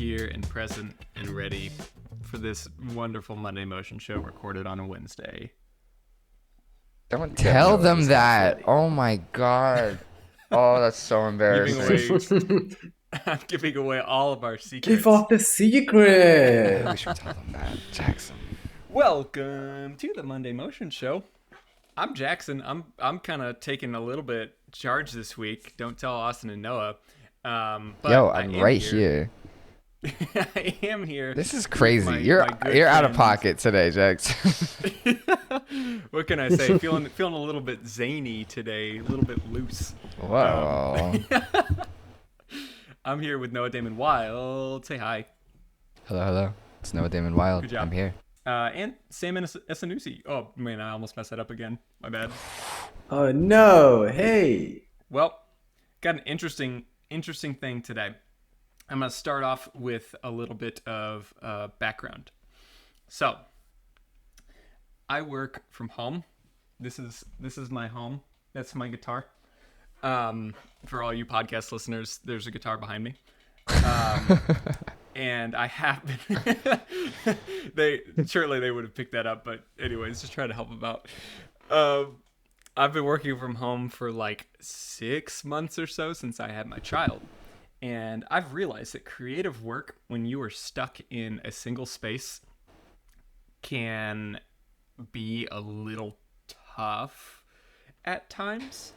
here and present and ready for this wonderful Monday Motion show recorded on a Wednesday. Don't tell them that. Oh my god. Oh, that's so embarrassing. I'm giving away all of our secrets. Give off the secret. We should tell them that, Jackson. Welcome to the Monday Motion show. I'm Jackson. I'm kind of taking a little bit charge this week. Don't tell Austin and Noah. But yo, I'm right here. I am here. This is crazy. You're out of pocket today, Jackson. What can I say? Feeling a little bit zany today, a little bit loose. Whoa. I'm here with Noah Damon Wild. Say hi. Hello. It's Noah Damon Wild. Good job. I'm here. And Sam Esanusi. Oh man, I almost messed that up again. My bad. Oh no! Hey. Well, got an interesting thing today. I'm gonna start off with a little bit of background. So, I work from home. This is my home. That's my guitar. For all you podcast listeners, there's a guitar behind me. And I have been. Surely they would have picked that up, but anyways, just trying to help them out. I've been working from home for like 6 months or so since I had my child. And I've realized that creative work, when you are stuck in a single space, can be a little tough at times.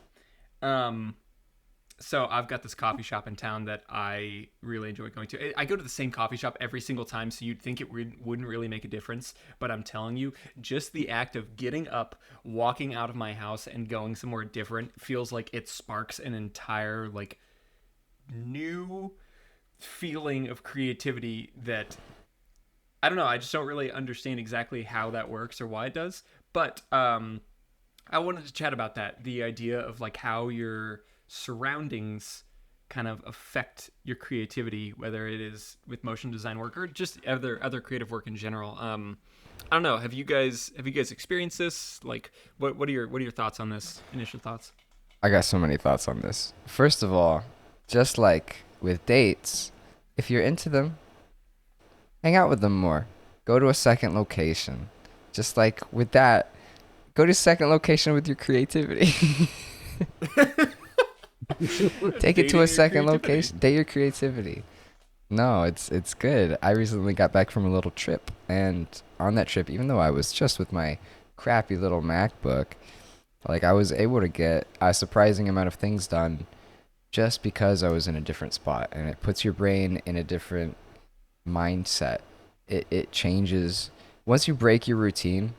So I've got this coffee shop in town that I really enjoy going to. I go to the same coffee shop every single time, so you'd think it wouldn't really make a difference. But I'm telling you, just the act of getting up, walking out of my house, and going somewhere different feels like it sparks an entire, like, new feeling of creativity that, I don't know, I just don't really understand exactly how that works or why it does. But I wanted to chat about that, the idea of, like, how your surroundings kind of affect your creativity, whether it is with motion design work or just other creative work in general. I don't know. Have you guys experienced this? Like, what are your thoughts on this? Initial thoughts? I got so many thoughts on this. First of all, just like with dates, if you're into them, hang out with them more. Go to a second location. Just like with that, go to second location with your creativity. Take it to a second location. Date your creativity. No, it's good. I recently got back from a little trip, and on that trip, even though I was just with my crappy little MacBook, like, I was able to get a surprising amount of things done just because I was in a different spot, and it puts your brain in a different mindset. It changes once you break your routine.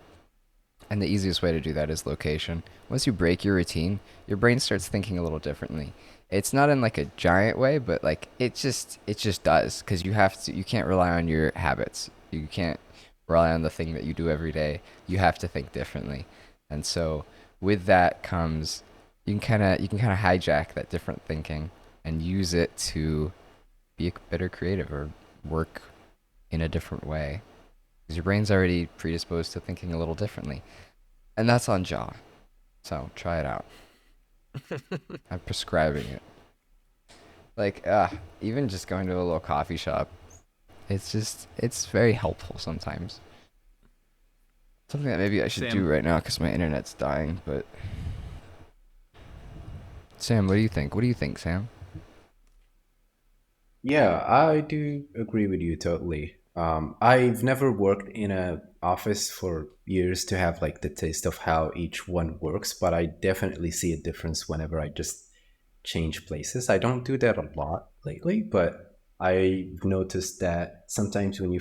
And the easiest way to do that is location. Once you break your routine, your brain starts thinking a little differently. It's not in like a giant way, but like it just does, because you can't rely on your habits. You can't rely on the thing that you do every day. You have to think differently. And so with that comes, you can kind of hijack that different thinking and use it to be a better creative or work in a different way. Because your brain's already predisposed to thinking a little differently. And that's on Jaw. So try it out. I'm prescribing it. Like, even just going to a little coffee shop, it's very helpful sometimes. Something that maybe I should do right now because my internet's dying, but... Sam, what do you think? What do you think, Sam? Yeah, I do agree with you totally. I've never worked in an office for years to have like the taste of how each one works, but I definitely see a difference whenever I just change places. I don't do that a lot lately, but I've noticed that sometimes when you're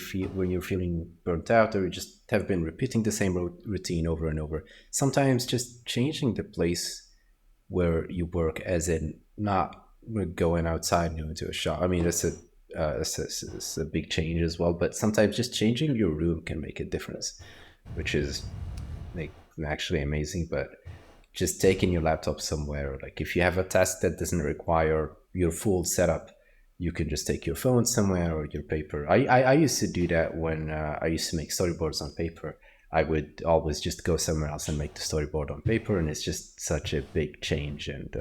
feeling burnt out, or you just have been repeating the same routine over and over, sometimes just changing the place where you work, as in not going outside into a shop. I mean, it's a big change as well, but sometimes just changing your room can make a difference, which is like actually amazing. But just taking your laptop somewhere, like if you have a task that doesn't require your full setup, you can just take your phone somewhere or your paper. I used to do that when I used to make storyboards on paper. I would always just go somewhere else and make the storyboard on paper, and it's just such a big change. And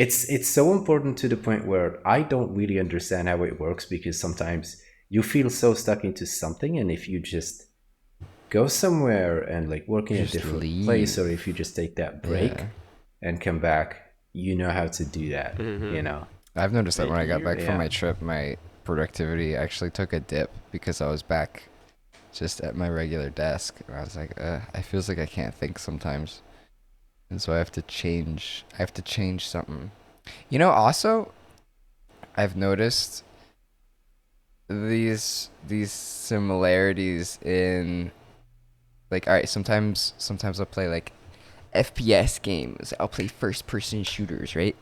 it's so important to the point where I don't really understand how it works, because sometimes you feel so stuck into something, and if you just go somewhere and like work in a Just different place, or leave. if you just take that Yeah. break and come back, you know how to do that, you know. I've noticed that when I got You back from Yeah. my trip, my productivity actually took a dip because I was back just at my regular desk. And I was like, I feels like I can't think sometimes. And so I have to change. I have to change something. Also, I've noticed these similarities in like, all right, sometimes I'll play like FPS games. I'll play first person shooters, right?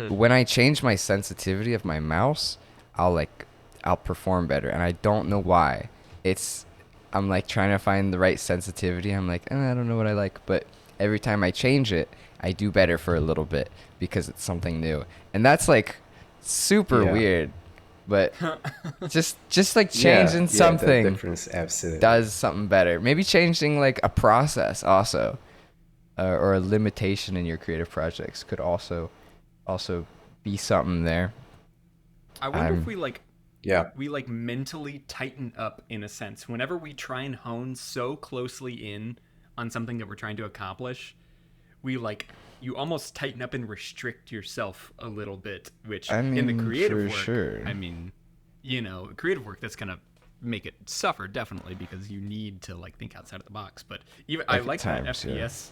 When I change my sensitivity of my mouse, I'll perform better, and I don't know why. It's I'm like trying to find the right sensitivity. I'm like, I don't know what I like, but every time I change it, I do better for a little bit because it's something new. And that's like super Yeah. weird, but just like Yeah, changing yeah, that something difference, absolutely. does something better. Maybe changing like a process also, or a limitation in your creative projects could also be something there. I wonder if I'm Yeah. we like mentally tighten up in a sense whenever we try and hone so closely in on something that we're trying to accomplish. We like you almost tighten up and restrict yourself a little bit, which I in the mean, creative for work, sure. I mean, creative work that's gonna make it suffer definitely because you need to like think outside of the box. But even I Like at like that times, yeah. FPS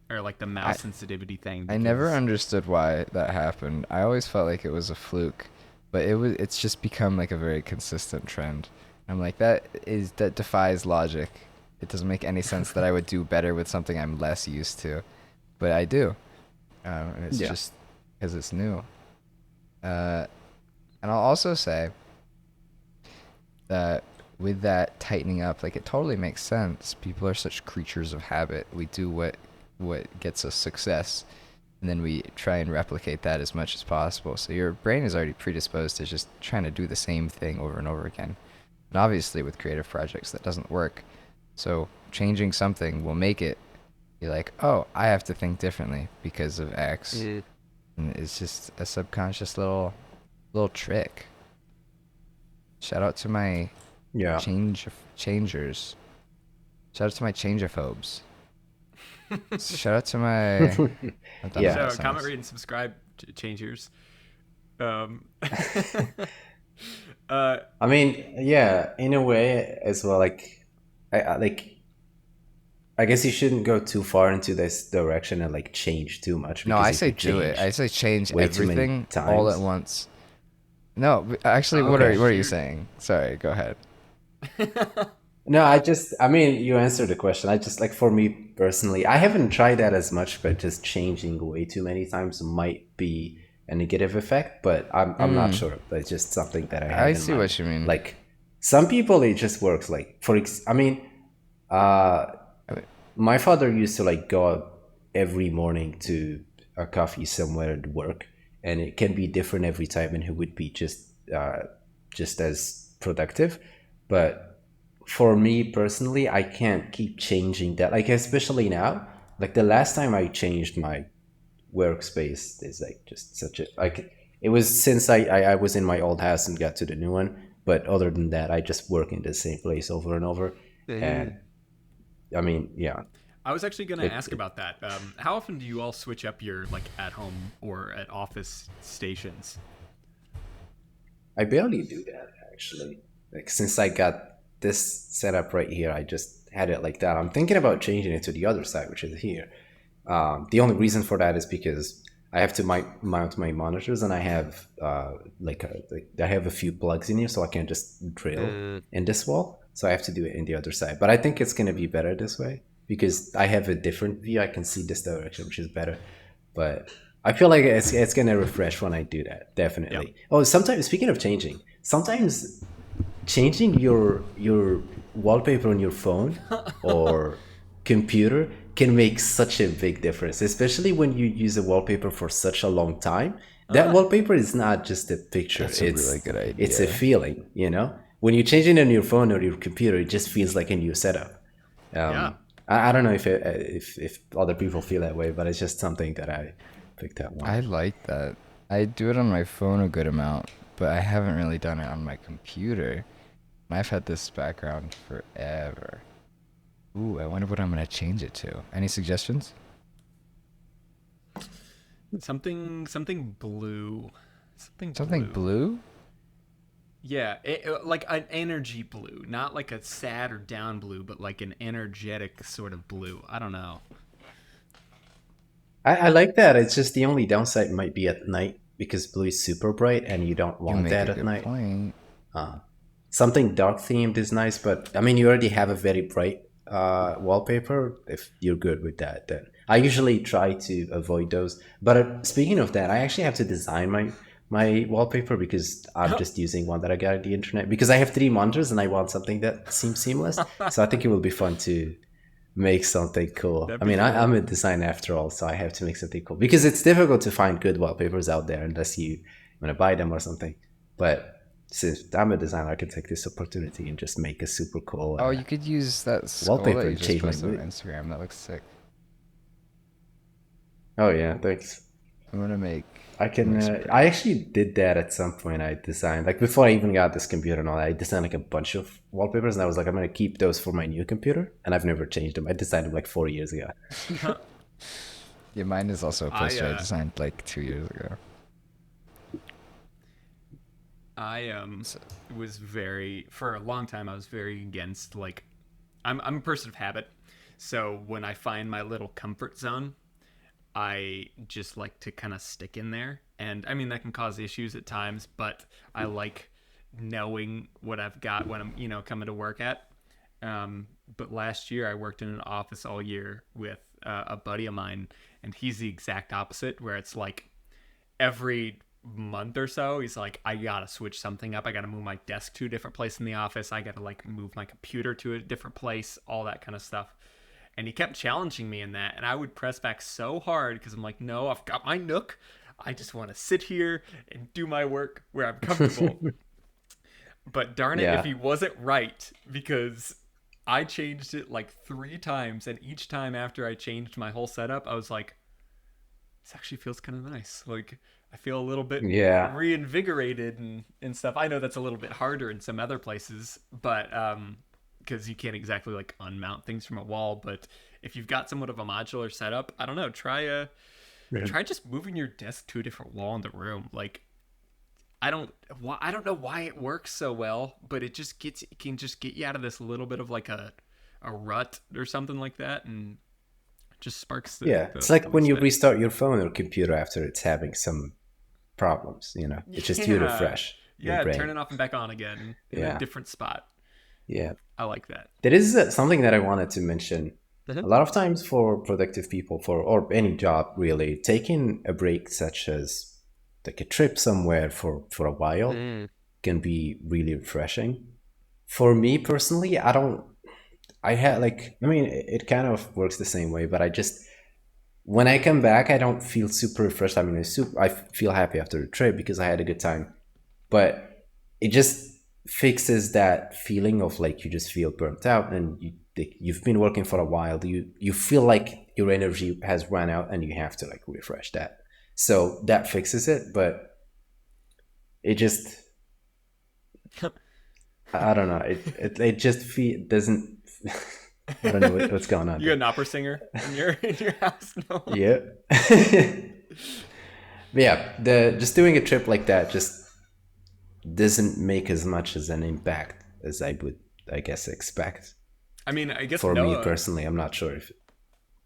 or like the I mouse sensitivity thing I never because understood why that happened. I always felt like it was a fluke, but it's just become like a very consistent trend. I'm like that defies logic. It doesn't make any sense that I would do better with something I'm less used to, but I do. And it's Yeah. just because it's new. Uh, and I'll also say that with that tightening up, like it totally makes sense. People are such creatures of habit. We do what gets us success, and then we try and replicate that as much as possible. So your brain is already predisposed to just trying to do the same thing over and over again. And obviously with creative projects that doesn't work. So changing something will make it be like, "Oh, I have to think differently because of X." And it's just a subconscious little trick. Shout out to my Yeah. changers. Shout out to my changerphobes. Shout out to my. I don't know how Yeah. that so comment, sounds. rate, and subscribe. Change yours. Um, uh, I mean, yeah, in a way as well. Like, like I guess you shouldn't go too far into this direction and like change too much, No, because I if say you do it. change I say change way too many everything all at times, once. No, actually, what are okay. what are you Shoot. saying? Sorry, go ahead. No, I mean, you answered the question. I just like, for me personally, I haven't tried that as much, but just changing way too many times might be a negative effect. But I'm not Mm, sure. But it's just something that I I have in see mind. what you mean. Like some people, it just works. Like I mean, uh, I mean, my father used to like go out every morning to a coffee somewhere at work, and it can be different every time, and he would be just as productive. But for me personally, I can't keep changing that. Like especially now, like the last time I changed my workspace is like just such a like it was since I was in my old house and got to the new one. But other than that, I just work in the same place over and over, and I mean, yeah, I was actually going to it, ask it about that. How often do you all switch up your like at home or at office stations? I barely do that actually. Like since I got this setup right here, I just had it like that. I'm thinking about changing it to the other side, which is here. The only reason for that is because I have to mount my monitors, and I have like I have a few plugs in here, so I can just drill in this wall. So I have to do it in the other side. But I think it's gonna be better this way because I have a different view. I can see this direction, which is better. But I feel like it's gonna refresh when I do that. Yeah. Definitely. Oh, sometimes speaking of changing, sometimes changing your wallpaper on your phone or computer can make such a big difference, especially when you use a wallpaper for such a long time. That wallpaper is not just a picture, that's a really good it's a idea. feeling, when you change it on your phone or your computer, it just feels like a new setup. Yeah. I don't know if other people feel that way, but it's just something that I pick that one. I like that. I do it on my phone a good amount, but I haven't really done it on my computer. And I've had this background forever. Ooh, I wonder what I'm gonna change it to. Any suggestions? Something blue. Something Something blue. blue? Yeah, like an energy blue, not like a sad or down blue, but like an energetic sort of blue. I don't know. I like that. It's just the only downside might be at night because blue is super bright and you don't You want make that a at good night. point. Uh, Something dark themed is nice, but I mean, you already have a very bright wallpaper. If you're good with that, then I usually try to avoid those. But speaking of that, I actually have to design my wallpaper because I'm just using one that I got on the internet because I have three monitors and I want something that seems seamless. So I think it will be fun to make something cool. That'd I be mean, I'm cool. a designer after all, so I have to make something cool because it's difficult to find good wallpapers out there unless you want to buy them or something. But since I'm a designer, I can take this opportunity and just make a super cool Oh, you could use that skull that wallpaper you and just change my posted on mood. Instagram. That looks sick. Oh yeah, thanks. I'm gonna make I can. make some I pretty. actually did that at some point. I designed like before I even got this computer and all that. I designed like a bunch of wallpapers, and I was like, I'm gonna keep those for my new computer, and I've never changed them. I designed them like 4 years ago. Yeah, mine is also a I poster I designed like 2 years ago. I So, was very for a long time I was very against like I'm a person of habit. So when I find my little comfort zone, I just like to kind of stick in there. And I mean that can cause issues at times, but I like knowing what I've got when I'm, coming to work at. But last year I worked in an office all year with a buddy of mine, and he's the exact opposite, where it's like every month or so he's like, I gotta switch something up. I gotta move my desk to a different place in the office. I gotta like move my computer to a different place, all that kind of stuff. And he kept challenging me in that, and I would press back so hard because I'm like, no, I've got my nook. I just want to sit here and do my work where I'm comfortable. But darn it if Yeah, he wasn't right, because I changed it like 3 times, and each time after I changed my whole setup, I was like, this actually feels kind of nice. Like I feel a little bit yeah, reinvigorated and stuff. I know that's a little bit harder in some other places, but because you can't exactly like unmount things from a wall. But if you've got somewhat of a modular setup, I don't know, try just moving your desk to a different wall in the room. Like I don't know why it works so well, but it can just get you out of this little bit of like a rut or something like that, and just sparks yeah. the It's like when loose you bit. restart your phone or computer after it's having some problems. It's just you Yeah. refresh your Yeah, turn brain. it off and back on again in a Yeah, different spot. yeah. I like that. There is something that I wanted to mention. Mhm. A lot of times for productive people, for or any job really, taking a break such as like a trip somewhere for a while Mm. can be really refreshing. For me personally, I don't. I had like I mean, it kind of works the same way, but I just when I come back, I don't feel super refreshed. I mean, I feel happy after the trip because I had a good time, but it just fixes that feeling of like you just feel burnt out and you've been working for a while. You feel like your energy has run out and you have to like refresh that. So that fixes it, but it just I don't know. It just doesn't. I don't know what's going on You got there. an opera singer in your in your house? No. Yeah. But yeah, the just doing a trip like that just doesn't make as much as an impact as I would, I guess, expect. I mean, I guess For me Noah. personally, I'm not sure if.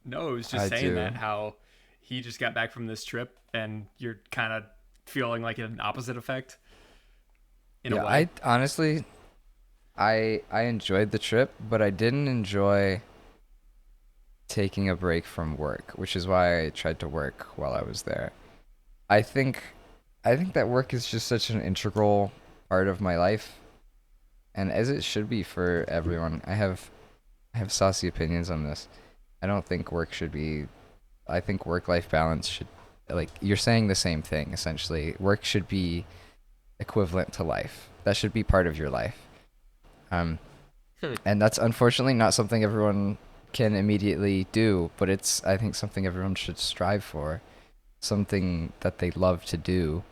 Noah was just I saying do. that how he just got back from this trip, and you're kind of feeling like an opposite effect in a Yeah, way. I honestly, I enjoyed the trip, but I didn't enjoy taking a break from work, which is why I tried to work while I was there. I think I think that work is just such an integral part of my life, and as it should be for everyone. I have saucy opinions on this. I don't think work should be I think work-life balance should, like, you're saying the same thing essentially. Work should be equivalent to life. That should be part of your life. Um Hmm. and that's unfortunately not something everyone can immediately do, but it's, I think, something everyone should strive for. something that they love to do,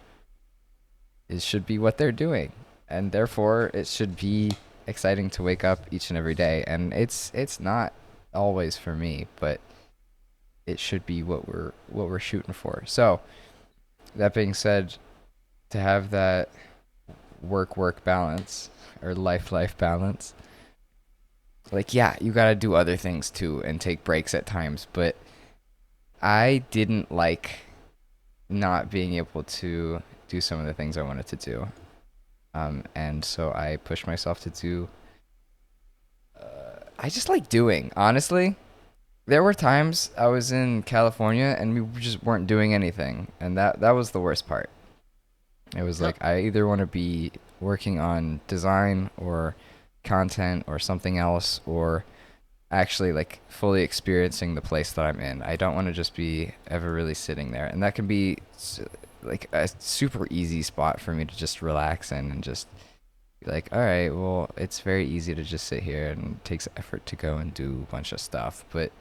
it should be what they're doing, and therefore it should be exciting to wake up each and every day. And it's not always for me, but it should be what we're shooting for. So that being said, to have that work balance or life balance, like, yeah, you gotta do other things too and take breaks at times, but I didn't like not being able to do some of the things I wanted to do. And so I pushed myself to do. I just like doing, honestly. There were times I was in California and we just weren't doing anything, and that was the worst part. It was like I either want to be working on design or content or something else, or actually like fully experiencing the place that I'm in. I don't want to just be ever really sitting there, and that can be like a super easy spot for me to just relax in and just be like, all right, well, it's very easy to just sit here, and it takes effort to go and do a bunch of stuff, but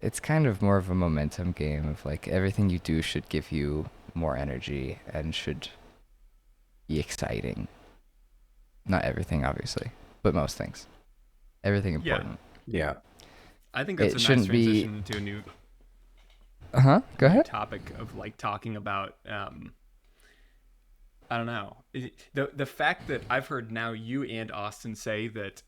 it's kind of more of a momentum game of like everything you do should give you more energy and should be exciting. Not everything, obviously, but most things. Everything Yeah, important. Yeah. I think that's It a nice shouldn't be. transition to a Go new ahead. topic of like talking about I don't know. The fact that I've heard now you and Austin say that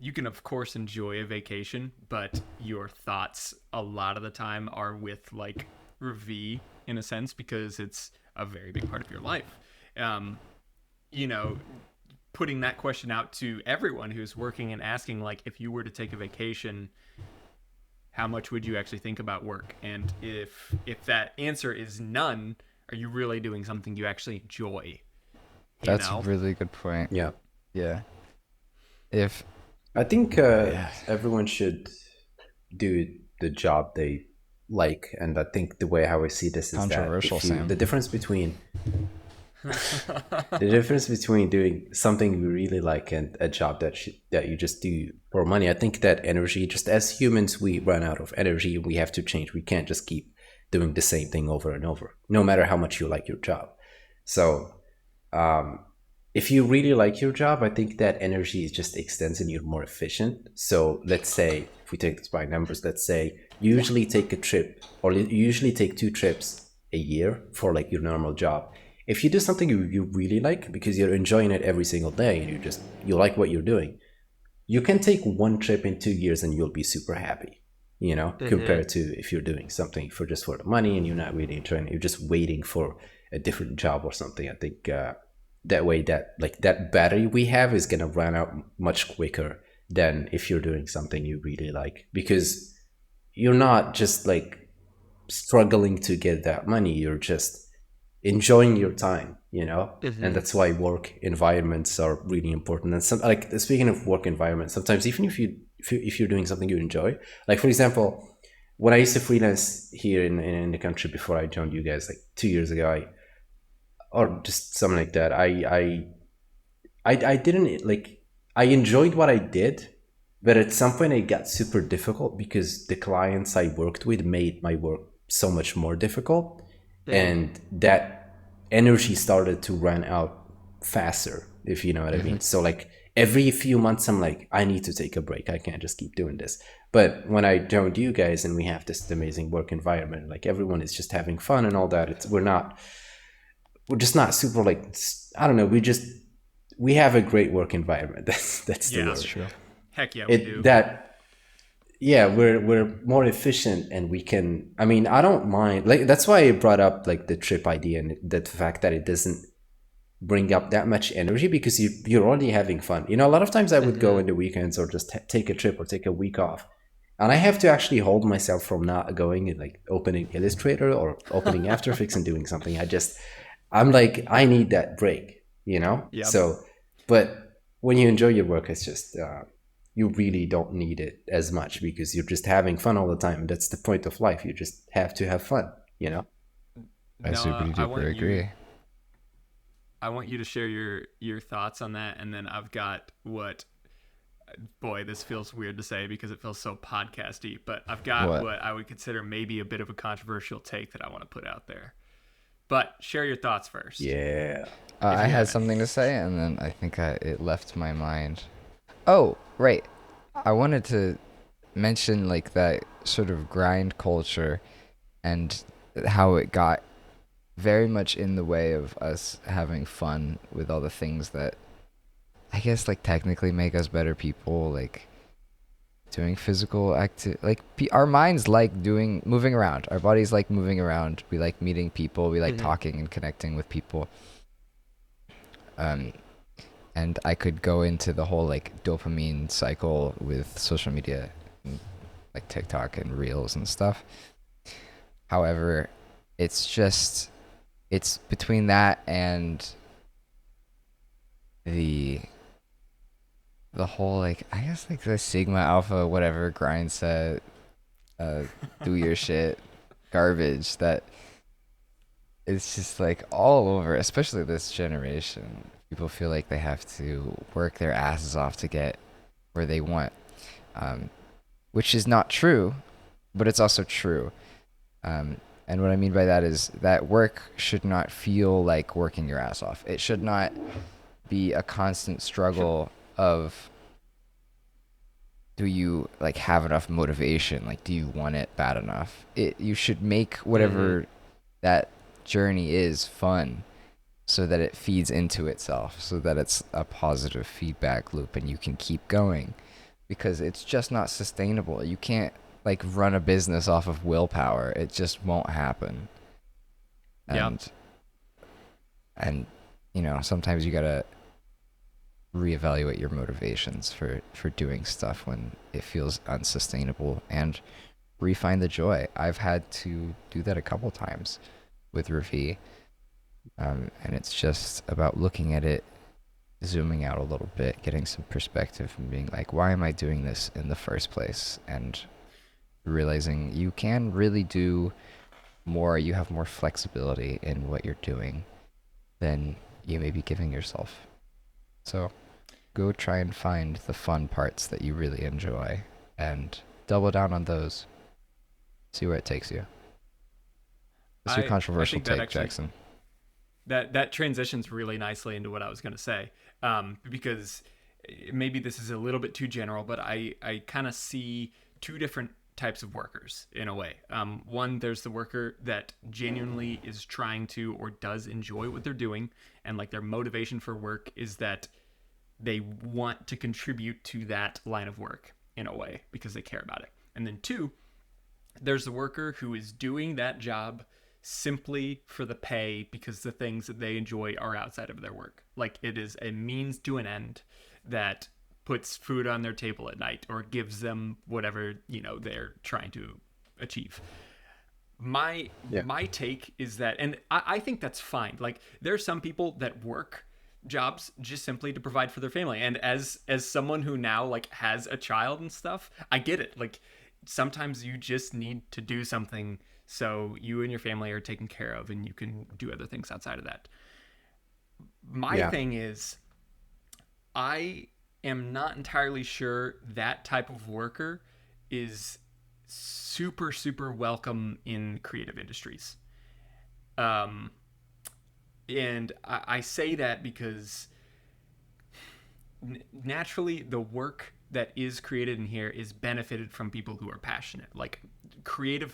you can of course enjoy a vacation, but your thoughts a lot of the time are with like Ravi in a sense because it's a very big part of your life. Um, you know, putting that question out to everyone who's working and asking like if you were to take a vacation, how much would you actually think about work? And if that answer is none, are you really doing something you actually enjoy? You That's a know? really good point. Yeah. Yeah. If I think Yeah, everyone should do the job they like, and I think the way how I see this is that controversial, if you Sam. the difference between doing something you really like and a job that you just do for money, I think that energy, just as humans, we run out of energy and we have to change. We can't just keep doing the same thing over and over, no matter how much you like your job. So um, if you really like your job, I think that energy is just extends and you're more efficient. So let's say if we take this by numbers, let's say you usually take a trip or you usually take 2 trips a year for like your normal job. If you do something you really like because you're enjoying it every single day and you like what you're doing, you can take one trip in 2 years and you'll be super happy, Mm-hmm. compared to if you're doing something for just for the money and you're not really enjoying it, you're just waiting for a different job or something. I think that way that like that battery we have is going to run out much quicker than if you're doing something you really like, because you're not just like struggling to get that money, you're just enjoying your time. And Mm-hmm. that's why work environments are really important. And some, like, speaking of work environment, sometimes even if you're doing something you enjoy, like for example, when I used to freelance here in the country before I joined you guys like 2 years ago, or just something like that, I didn't like, I enjoyed what I did, but at some point it got super difficult because the clients I worked with made my work so much more difficult, Mm-hmm. and that energy started to run out faster, if you know what I Hmm. mean. So like every few months I'm like, I need to take a break. I can't just keep doing this. But when I joined you guys and we have this amazing work environment, like everyone is just having fun and all that, we're just not super like, I don't know, we have a great work environment. That's the Yeah. That's word. true. Heck yeah, we It do. that Yeah, we're more efficient and we can, I mean, I don't mind, like that's why I brought up like the trip idea and the fact that it doesn't bring up that much energy because you're already having fun. A lot of times I would go Mm-hmm. in the weekends or just take a trip or take a week off, and I have to actually hold myself from not going and like opening Illustrator or opening After Effects and doing something. I'm like, I need that break. Yep. So, but when you enjoy your work, it's just you really don't need it as much because you're just having fun all the time. That's the point of life. You just have to have fun. I super Noah, duper agree. I want you to share your thoughts on that, and then I've got what boy, this feels weird to say because it feels so podcasty, but I've got What? what I would consider maybe a bit of a controversial take that I want to put out there. But share your thoughts first, Yeah. if I you had have any. something to say, and then I think it left my mind. Oh, right. I wanted to mention like that sort of grind culture and how it got very much in the way of us having fun with all the things that I guess like technically make us better people, like doing physical like our minds like doing moving around. Our bodies like moving around. We like meeting people. We like Mm-hmm. talking and connecting with people. Um, and I could go into the whole like dopamine cycle with social media, and, like TikTok and Reels and stuff. However, it's between that and the the whole like I guess like the Sigma Alpha whatever grind set, do your shit garbage that it's just like all over, especially this generation. People feel like they have to work their asses off to get where they want, um, which is not true, but it's also true. And what I mean by that is that work should not feel like working your ass off. It should not be a constant Sure. struggle of do you like have enough motivation? Like, do you want it bad enough? You should make Mm-hmm. whatever that journey is fun so that it feeds into itself, so that it's a positive feedback loop and you can keep going because it's just not sustainable. You can't like run a business off of willpower. It just won't happen. Yep. And and sometimes you got to reevaluate your motivations for doing stuff when it feels unsustainable and refine the joy. I've had to do that a couple times with Rafi, and it's just about looking at it, zooming out a little bit, getting some perspective, and being like, why am I doing this in the first place? And realizing you can really do more. You have more flexibility in what you're doing than you may be giving yourself. So go try and find the fun parts that you really enjoy and double down on those. See where it takes you. What's your I controversial think that take, actually Jackson? that transitions really nicely into what I was going to say, because maybe this is a little bit too general, but I kind of see two different types of workers in a way. One, there's the worker that genuinely is trying to or does enjoy what they're doing, and like their motivation for work is that they want to contribute to that line of work in a way because they care about it. And then two, there's the worker who is doing that job simply for the pay because the things that they enjoy are outside of their work. Like it is a means to an end that puts food on their table at night or gives them whatever, they're trying to achieve. My Yeah. my take is that, and I think that's fine. Like there are some people that work jobs just simply to provide for their family, and as someone who now like has a child and stuff, I get it. Like sometimes you just need to do something so you and your family are taken care of and you can do other things outside of that. My Yeah. thing is, I am not entirely sure that type of worker is super super welcome in creative industries. um and I say that because naturally the work that is created in here is benefited from people who are passionate. Like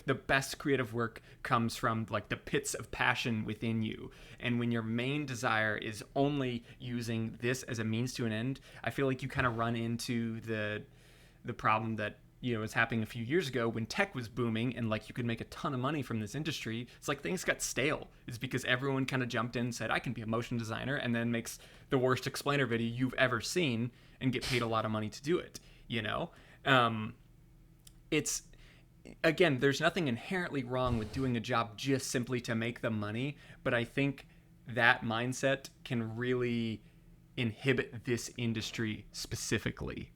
the best creative work comes from like the pits of passion within you. And when your main desire is only using this as a means to an end, I feel like you kind of run into the problem that was happening a few years ago when tech was booming and like you could make a ton of money from this industry. It's like things got stale. It's because everyone kind of jumped in and said I can be a motion designer, and then makes the worst explainer video you've ever seen and get paid a lot of money to do it. Um, it's again, there's nothing inherently wrong with doing a job just simply to make the money, but I think that mindset can really inhibit this industry specifically.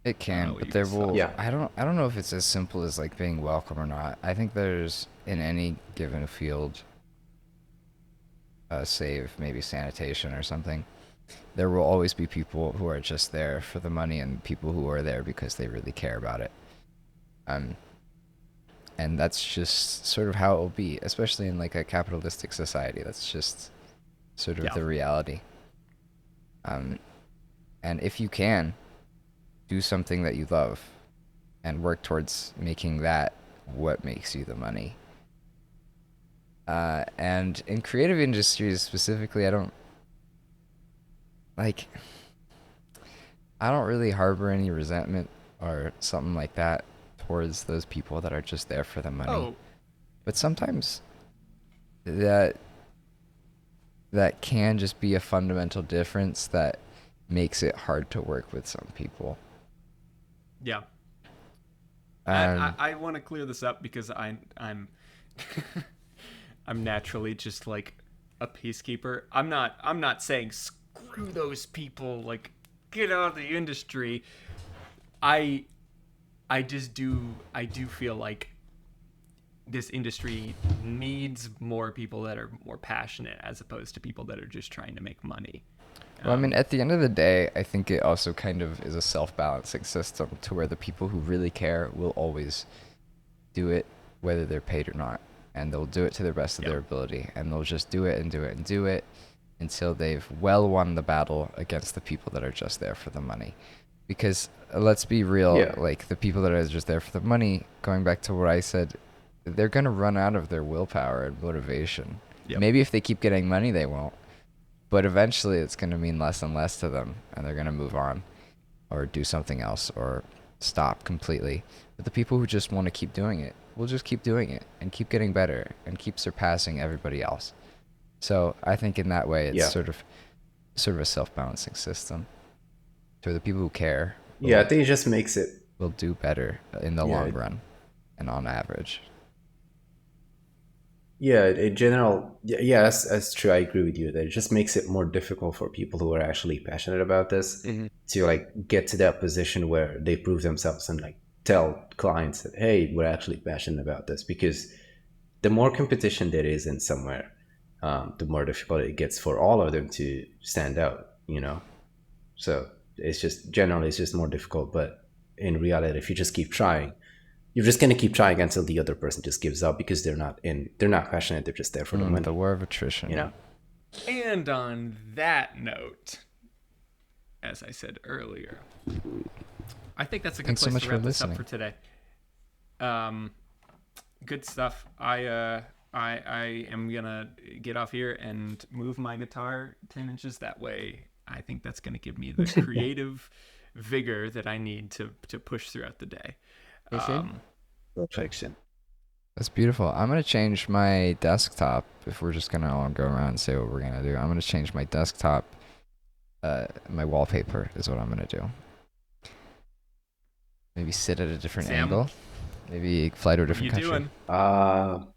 It I don't know can, what but you there guys' thoughts will. Yeah. are. I don't know if it's as simple as like being welcome or not. I think there's in any given field, save maybe sanitation or something. there will always be people who are just there for the money and people who are there because they really care about it. And that's just sort of how it will be, especially in like a capitalistic society. That's just sort of the reality. And if you can do something that you love and work towards making that what makes you the money. And in creative industries specifically, I don't really harbor any resentment or something like that towards those people that are just there for the money. Oh. But sometimes that can just be a fundamental difference that makes it hard to work with some people. Yeah. I want to clear this up because I'm I'm naturally just like a peacekeeper. I'm not saying screw those people, like get out of the industry. I do feel like this industry needs more people that are more passionate as opposed to people that are just trying to make money. Well, I mean, at the end of the day, I think it also kind of is a self-balancing system to where the people who really care will always do it whether they're paid or not. And they'll do it to the best of their ability. And they'll just do it and do it and do it until they've well won the battle against the people that are just there for the money. Because let's be real, like the people that are just there for the money, going back to what I said, they're going to run out of their willpower and motivation. Yep. Maybe if they keep getting money, they won't. But eventually it's going to mean less and less to them, and they're going to move on or do something else or stop completely. But the people who just want to keep doing it will just keep doing it and keep getting better and keep surpassing everybody else. So I think in that way it's sort of a self-balancing system. So the people who care I think it just makes it will do better in the long run and on average. Yeah, in general, that's true. I agree with you that it just makes it more difficult for people who are actually passionate about this to like get to that position where they prove themselves and like tell clients that, hey, we're actually passionate about this. Because the more competition there is in somewhere, the more difficult it gets for all of them to stand out, you know? So it's just more difficult. But in reality, if you just keep trying, you're just going to keep trying until the other person just gives up because they're not passionate. They're just there for the money. The war of attrition. You know? And on that note, as I said earlier, I think that's a good place to wrap this up for today. Good stuff. I am going to get off here and move my guitar 10 inches that way. I think that's going to give me the creative vigor that I need to push throughout the day. Perfection. That's beautiful. I'm going to change my desktop if we're just going to all go around and say what we're going to do. I'm going to change my desktop. My wallpaper is what I'm going to do. Maybe sit at a different angle. Maybe fly to a different country. What you doing?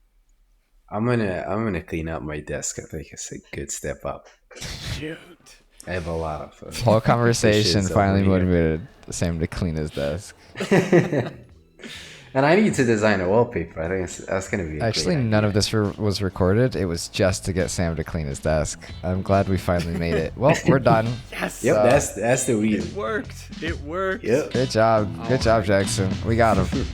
I'm gonna clean up my desk. I think it's a good step up. Shoot. I have a lot of whole conversation finally motivated Sam to clean his desk. And I need to design a wallpaper. I think that's going to be actually none of this was recorded. It was just to get Sam to clean his desk. I'm glad we finally made it. Well, we're done. Yes. Yep, that's the reason. It worked. Yep. Good job. Good job, Jackson. We got him.